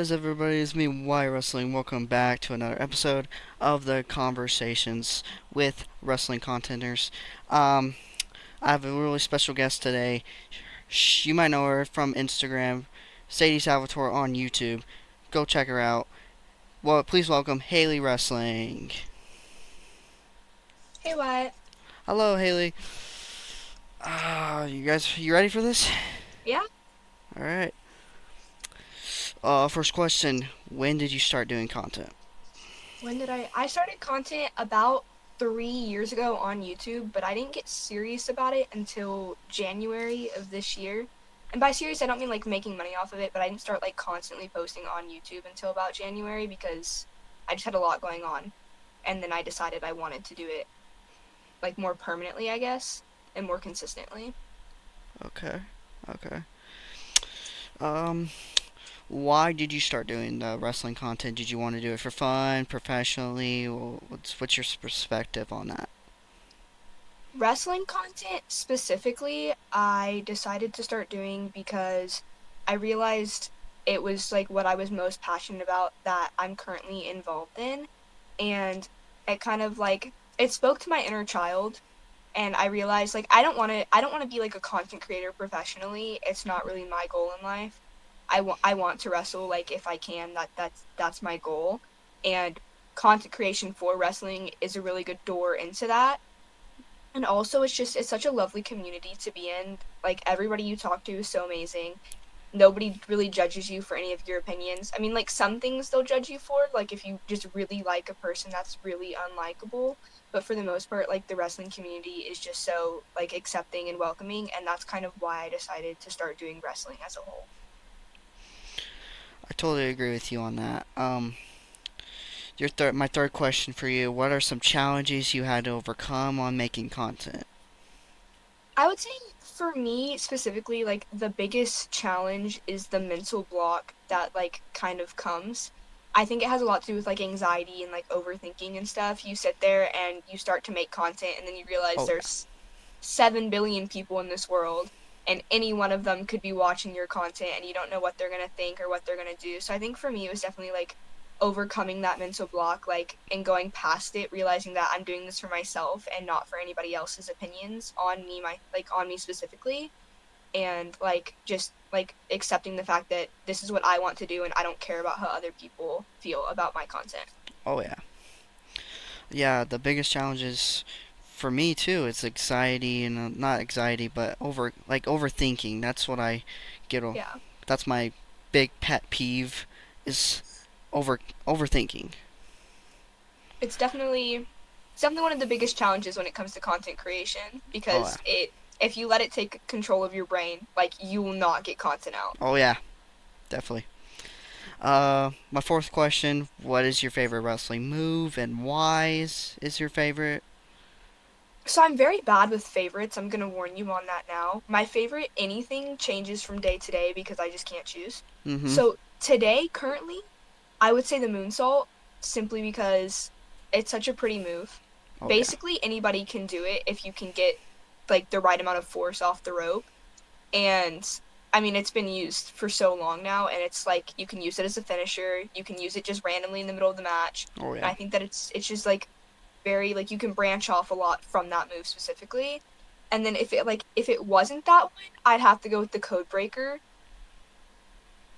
is everybody? It's me, Wyatt Wrestling. Welcome back to another episode of the Conversations with Wrestling Contenders. Um, I have a really special guest today. You might know her from Instagram, Sadie Salvatore on YouTube. Go check her out. Well, please welcome Haley Wrestling. Hey, Wyatt. Hello, Haley. You ready for this? Yeah, All right. First question: when did you start doing content? when did I started content about 3 years ago on YouTube, but I didn't get serious about it until January of this year. And by serious, I don't mean like making money off of it, but I didn't start like constantly posting on YouTube until about January because I just had a lot going on. And then I decided I wanted to do it like more permanently, I guess, and more consistently. Okay. Okay. Um, Why did you start doing the wrestling content? Did you want to do it for fun, professionally? What's your perspective on that? Wrestling content specifically, I decided to start doing because I realized it was like what I was most passionate about that I'm currently involved in. And it kind of like it spoke to my inner child, and I realized like I don't want to be like a content creator professionally. It's not really my goal in life. I want to wrestle like if I can. That's my goal. And content creation for wrestling is a really good door into that. And also, it's such a lovely community to be in. Like, everybody you talk to is so amazing. Nobody really judges you for any of your opinions. I mean, like, some things they'll judge you for, like, if you just really like a person that's really unlikable. But for the most part, like, the wrestling community is just so, like, accepting and welcoming. And that's kind of why I decided to start doing wrestling as a whole. I totally agree with you on that. My third question for you: what are some challenges you had to overcome on making content? I would say for me specifically, like the biggest challenge is the mental block that like kind of comes. I think it has a lot to do with like anxiety and like overthinking and stuff. You sit there and you start to make content and then you realize Oh yeah, there's 7 billion people in this world and any one of them could be watching your content and you don't know what they're going to think or what they're going to do. So I think for me it was definitely like overcoming that mental block like and going past it, realizing that I'm doing this for myself and not for anybody else's opinions on me, my like on me specifically, and like just like accepting the fact that this is what I want to do and I don't care about how other people feel about my content. oh yeah, yeah. The biggest challenges for me too is anxiety and not anxiety, but overthinking. That's what I get. Yeah. That's my big pet peeve is over overthinking. It's definitely one of the biggest challenges when it comes to content creation Oh yeah, because it if you let it take control of your brain, like you will not get content out. oh yeah, definitely. My fourth question: what is your favorite wrestling move and why is your favorite? So I'm very bad with favorites. I'm gonna warn you on that now. My favorite anything changes from day to day because I just can't choose. Mm-hmm. So today, currently, I would say the moonsault simply because it's such a pretty move. Oh yeah. Basically, anybody can do it if you can get like the right amount of force off the rope. And I mean, it's been used for so long now, and it's like you can use it as a finisher. You can use it just randomly in the middle of the match. Oh And yeah. I think that it's just like very like you can branch off a lot from that move specifically. And then if it wasn't that one, I'd have to go with the code breaker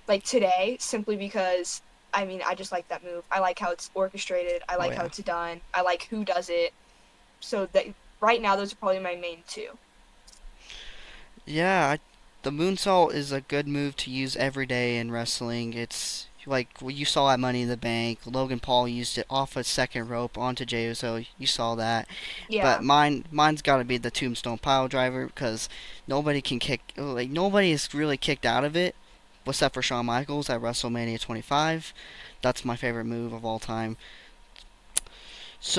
like today simply because I mean, I just like that move. I like how it's orchestrated. I Oh like how yeah. it's done. I like who does it. So that right now those are probably my main two. Yeah. The moonsault is a good move to use every day in wrestling. It's like you saw at Money in the Bank. Logan Paul used it off a second rope onto Jey Uso. You saw that. But Yeah. mine's got to be the Tombstone Pile Driver because nobody has really kicked out of it except for Shawn Michaels at WrestleMania 25. That's my favorite move of all time.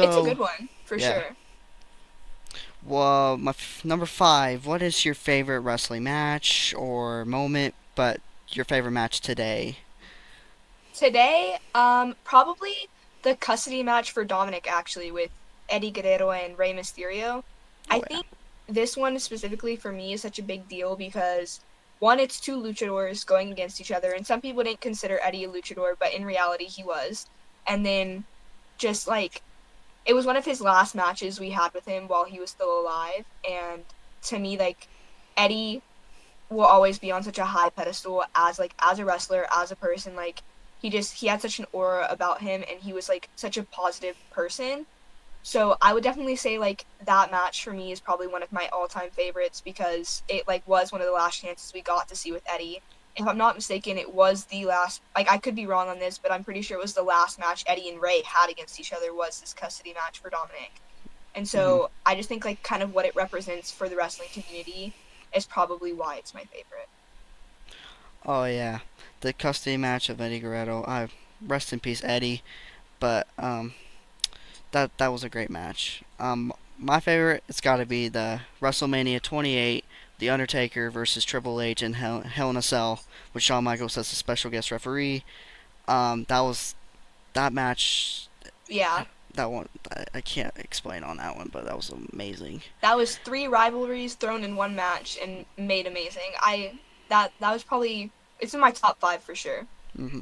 It's a So good one, for yeah. sure. Well, number five. What is your favorite wrestling match or moment? But your favorite match today? Today, probably the custody match for Dominic actually with Eddie Guerrero and Rey Mysterio. I Oh yeah. think this one specifically for me is such a big deal because one, it's two luchadors going against each other, and some people didn't consider Eddie a luchador, but in reality he was. And then just like it was one of his last matches we had with him while he was still alive, and to me, like Eddie will always be on such a high pedestal as as a wrestler, as a person. Like he had such an aura about him, and he was like such a positive person. So I would definitely say like that match for me is probably one of my all-time favorites because it like was one of the last chances we got to see with Eddie. If I'm not mistaken, it was the last, like I could be wrong on this, but I'm pretty sure it was the last match Eddie and Ray had against each other was this custody match for Dominic. And Hmm. so I just think like kind of what it represents for the wrestling community is probably why it's my favorite. Oh yeah, the custody match of Eddie Guerrero. I rest in peace, Eddie. But that was a great match. My favorite, it's got to be the WrestleMania 28, The Undertaker versus Triple H in Hell in a Cell with Shawn Michaels as a special guest referee. That was that match. Yeah, That one I can't explain on that one, but that was amazing. that was three rivalries thrown in one match and made amazing. That was probably it's in my top 5 for sure. Hmm.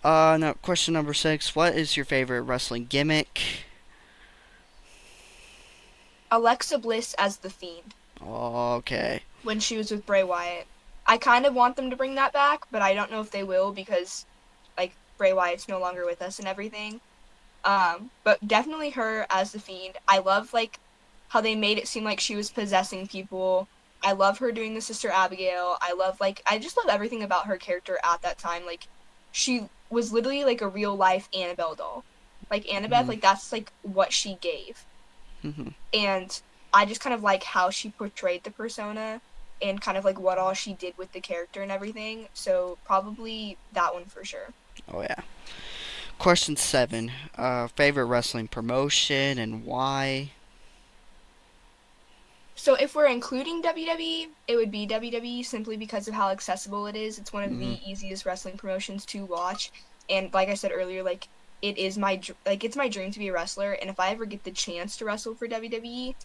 Now question number 6. What is your favorite wrestling gimmick? Alexa Bliss as the Fiend Okay. when she was with Bray Wyatt. I kind of want them to bring that back, but I don't know if they will because like Bray Wyatt's no longer with us and everything. But definitely her as the Fiend. I love like how they made it seem like she was possessing people. I love her doing the Sister Abigail. I just love everything about her character at that time. Like she was literally like a real life Annabelle doll. Like Annabeth, Hmm. like that's like what she gave. Hmm. And I just kind of like how she portrayed the persona and kind of like what all she did with the character and everything. So probably that one for sure. Oh yeah. Question 7. Favorite wrestling promotion and why? So if we're including WWE, it would be WWE simply because of how accessible it is. It's one of the Hmm. easiest wrestling promotions to watch, and like I said earlier, like it is it's my dream to be a wrestler, and if I ever get the chance to wrestle for WWE,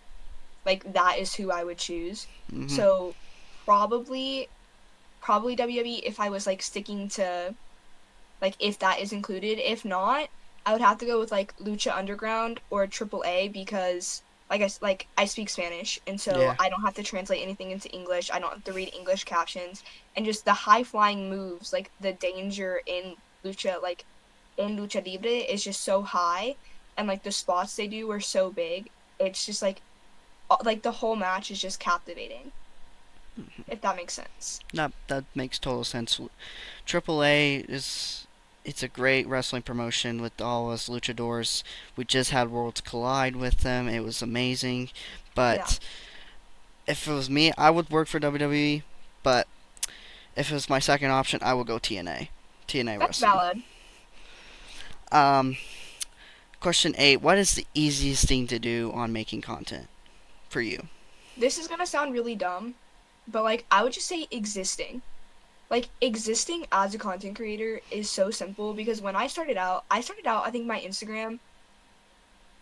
like that is who I would choose. Hmm. So probably probably WWE if I was like sticking to like if that is included. If not, I would have to go with like Lucha Underground or Triple A because like I speak Spanish and so Yeah. I don't have to translate anything into English. I don't have to read English captions and just the high flying moves, like the danger in Lucha like in Lucha Libre is just so high and like the spots they do are so big. It's just like the whole match is just captivating, if that makes sense. That makes total sense. Triple A is it's a great wrestling promotion with all us luchadors. We just had Worlds Collide with them. It was amazing. Yeah, But if it was me, I would work for WWE. But if it was my second option, I would go TNA. TNA that's Wrestling. valid. Um, Question 8. What is the easiest thing to do on making content for you? This is gonna sound really dumb, but like I would just say existing. Like existing as a content creator is so simple because when I started out I think my Instagram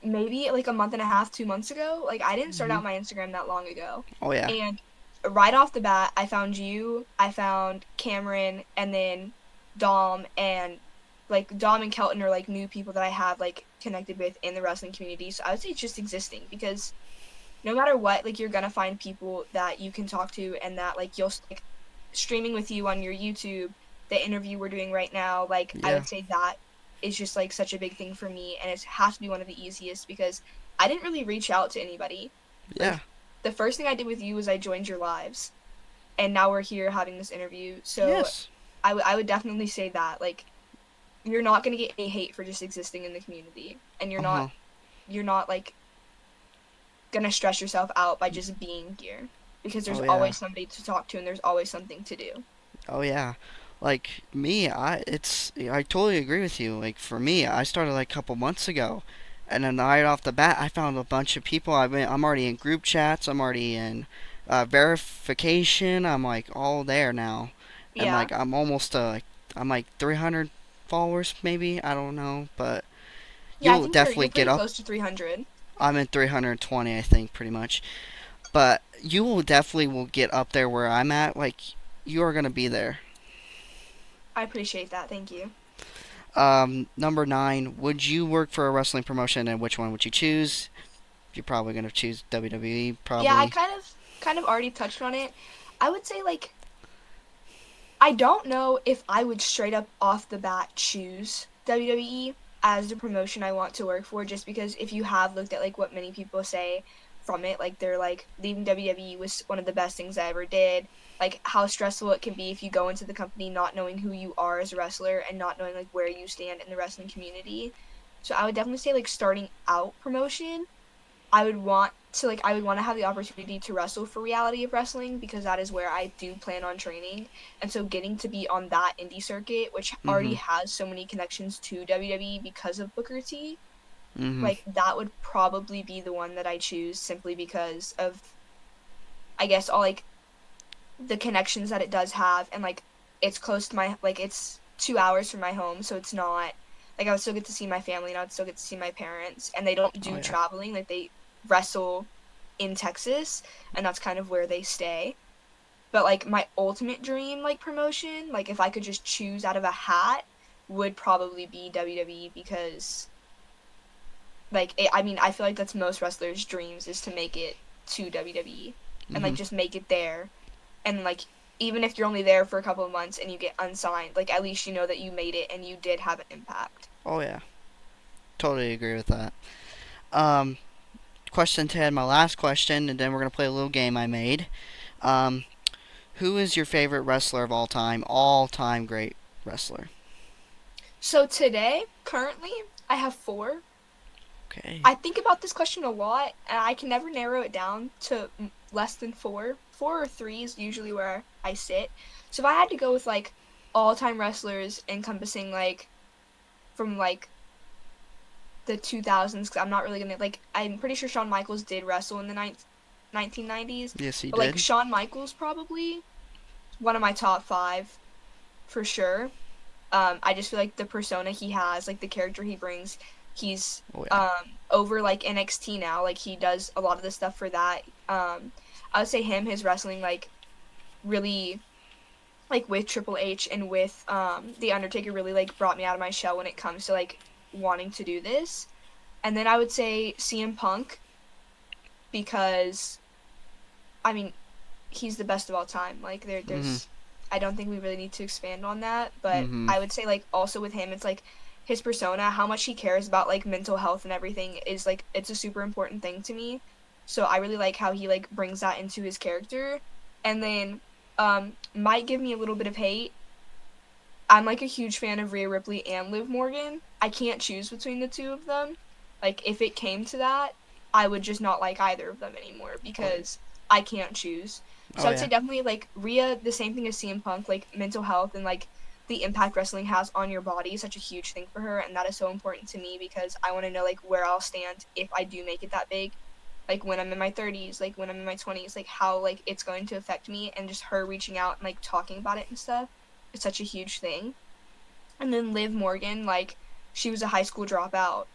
maybe like a month and a half, 2 months ago. Like I didn't start Hmm. out my Instagram that long ago. Oh yeah. And right off the bat, I found you, I found Cameron, and then Dom and like Dom and Kelton are like new people that I have like connected with in the wrestling community. So I would say it's just existing because no matter what, like you're gonna find people that you can talk to and that like you'll like streaming with you on your YouTube, the interview we're doing right now, like I Yeah. would say that is just like such a big thing for me and it has to be one of the easiest because I didn't really reach out to anybody. Yeah. Like the first thing I did with you was I joined your lives and now we're here having this interview. So Yes. I would definitely say that like you're not gonna get any hate for just existing in the community and Uh huh. you're not like gonna stress yourself out by just being here because there's Oh yeah. always somebody to talk to and there's always something to do. Oh yeah. Like me, I totally agree with you. Like for me, I started like a couple months ago, and then right off the bat, I found a bunch of people. I'm already in group chats. I'm already in verification. I'm like all there now, and Yeah. like I'm almost like I'm like 300 followers maybe. I don't know, but Yeah, I you'll think definitely you're get pretty up. close to 300. I'm in 320, I think, pretty much. but you will definitely will get up there where I'm at. Like you are gonna be there. I appreciate that. Thank you. Number nine, would you work for a wrestling promotion, and which one would you choose? You're probably gonna choose WWE, Yeah, I probably. kind of already touched on it. I would say like I don't know if I would straight up off the bat choose WWE as the promotion I want to work for, just because if you have looked at like what many people say from it, like they're like leaving WWE was one of the best things I ever did. Like how stressful it can be if you go into the company not knowing who you are as a wrestler and not knowing like where you stand in the wrestling community. So I would definitely say like starting out promotion I would want to have the opportunity to wrestle for Reality of Wrestling because that is where I do plan on training. And so getting to be on that indie circuit, which already Mhm. has so many connections to WWE because of Booker T, Mhm. like that would probably be the one that I choose simply because of I guess all like the connections that it does have and like it's close to my like it's 2 hours from my home, so it's not like I would still get to see my family and I would still get to see my parents and they don't Oh do yeah. traveling, like they wrestle in Texas and that's kind of where they stay. But like my ultimate dream like promotion, like if I could just choose out of a hat, would probably be WWE because I mean I feel like that's most wrestlers' dreams is to make it to WWE and like Mhm. just make it there and like even if you're only there for a couple of months and you get unsigned, like at least you know that you made it and you did have an impact. Oh yeah. Totally agree with that. Um, question 10, my last question, and then we're gonna play a little game I made. Um, who is your favorite wrestler of all time? All time great wrestler. So today, currently, I have four. Okay. I think about this question a lot, and I can never narrow it down to less than four. Four or three is usually where I sit. So if I had to go with like all-time wrestlers encompassing like from like the 2000s, because I'm not really gonna like I'm pretty sure Shawn Michaels did wrestle in the 1990s, Yes, he but like did. Shawn Michaels probably one of my top five for sure. I just feel like the persona he has, like the character he brings, he's Oh yeah. over like NXT now. Like he does a lot of the stuff for that. I would say him, his wrestling, like really like with Triple H and with The Undertaker really like brought me out of my shell when it comes to like wanting to do this. And then I would say CM Punk because I mean he's the best of all time. Like Mhm. there's I don't think we really need to expand on that, but Mhm. I would say like also with him it's like his persona, how much he cares about like mental health and everything is like it's a super important thing to me. So I really like how he like brings that into his character. And then might give me a little bit of hate. I'm like a huge fan of Rhea Ripley and Liv Morgan. I can't choose between the two of them. Like if it came to that, I would just not like either of them anymore Oh yeah. because I can't choose. So Oh I'd say yeah. definitely like Rhea, the same thing as CM Punk, like mental health and like the impact wrestling has on your body is such a huge thing for her and that is so important to me because I want to know like where I'll stand if I do make it that big. Like when I'm in my 30s, like when I'm in my 20s, like how like it's going to affect me and just her reaching out and like talking about it and stuff is such a huge thing. And then Liv Morgan, like, she was a high school dropout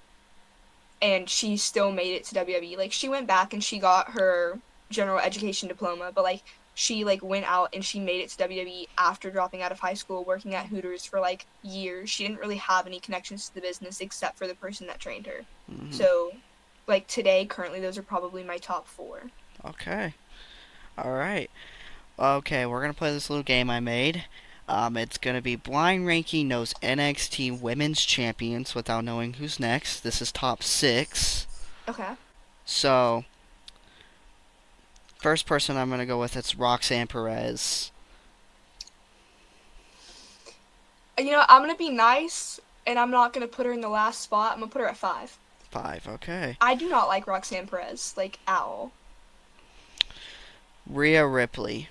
and she still made it to WWE. Like, she went back and she got her general education diploma, but like, she like went out and she made it to WWE after dropping out of high school, working at Hooters for like years. She didn't really have any connections to the business except for the person that trained her. Mhm. So, like today, currently, those are probably my top four. Okay. All right. Okay, we're gonna play this little game I made. It's gonna be blind ranking those NXT Women's Champions without knowing who's next. This is top six. Okay. So, first person I'm gonna go with it's Roxanne Perez. You know, I'm gonna be nice and I'm not gonna put her in the last spot. I'm gonna put her at five. Five. Okay. I do not like Roxanne Perez, like at all. Rhea Ripley.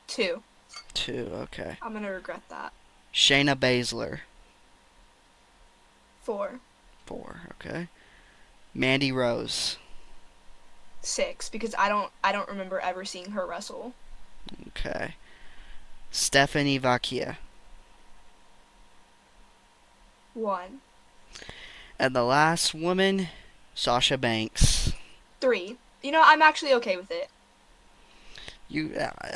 Two. Two. Okay. I'm gonna regret that. Shayna Baszler. Four. Four. Okay. Mandy Rose. Six. Because I don't remember ever seeing her wrestle. Okay. Stephanie Vacchia. One. And the last woman, Sasha Banks. Three. I'm actually okay with it.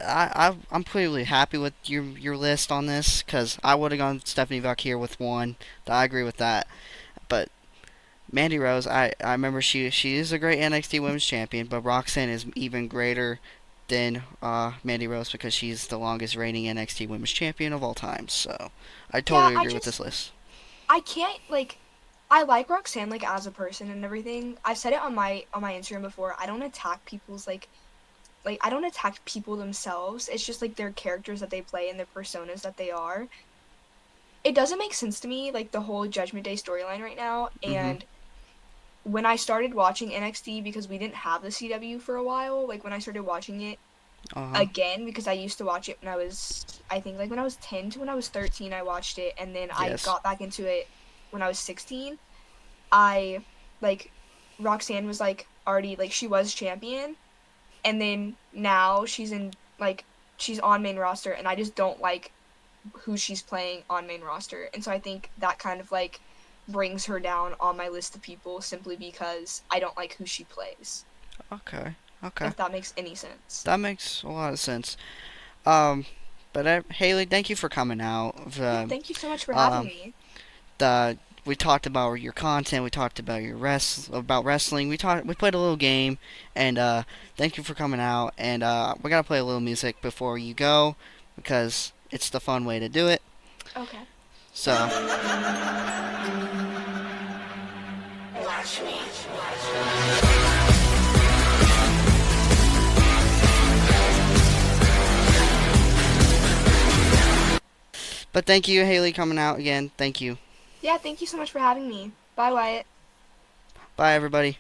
I'm completely happy with your list on this because I would have gone Stephanie Valkyr with one. I agree with that. But Mandy Rose, I remember she is a great NXT Women's Champion, but Roxanne is even greater than Mandy Rose because she's the longest reigning NXT Women's Champion of all time. So I Yeah, totally agree with this list. I can't like I like Roxanne like as a person and everything. I've said it on my Instagram before. I don't attack people's like I don't attack people themselves. It's just like their characters that they play and their personas that they are. It doesn't make sense to me like the whole Judgment Day storyline right now. Mhm. And when I started watching NXT because we didn't have the CW for a while, like when I started watching it Uh huh. again because I used to watch it when I was I think like when I was 10 to when I was 13 I watched it and then I Yes. got back into it when I was 16. I like Roxanne was like already like she was champion and then now she's in like she's on main roster and I just don't like who she's playing on main roster. And so I think that kind of like brings her down on my list of people simply because I don't like who she plays. Okay. Okay. If that makes any sense. That makes a lot of sense. Um, but Haley, thank you for coming out. Yeah, thank you so much for having Um, me. the we talked about your content. We talked about about wrestling. We played a little game, and thank you for coming out. And we're gonna play a little music before you go because it's the fun way to do it. Okay. So, but thank you, Haley, coming out again. Thank you. Yeah, thank you so much for having me. Bye, Wyatt. Bye, everybody.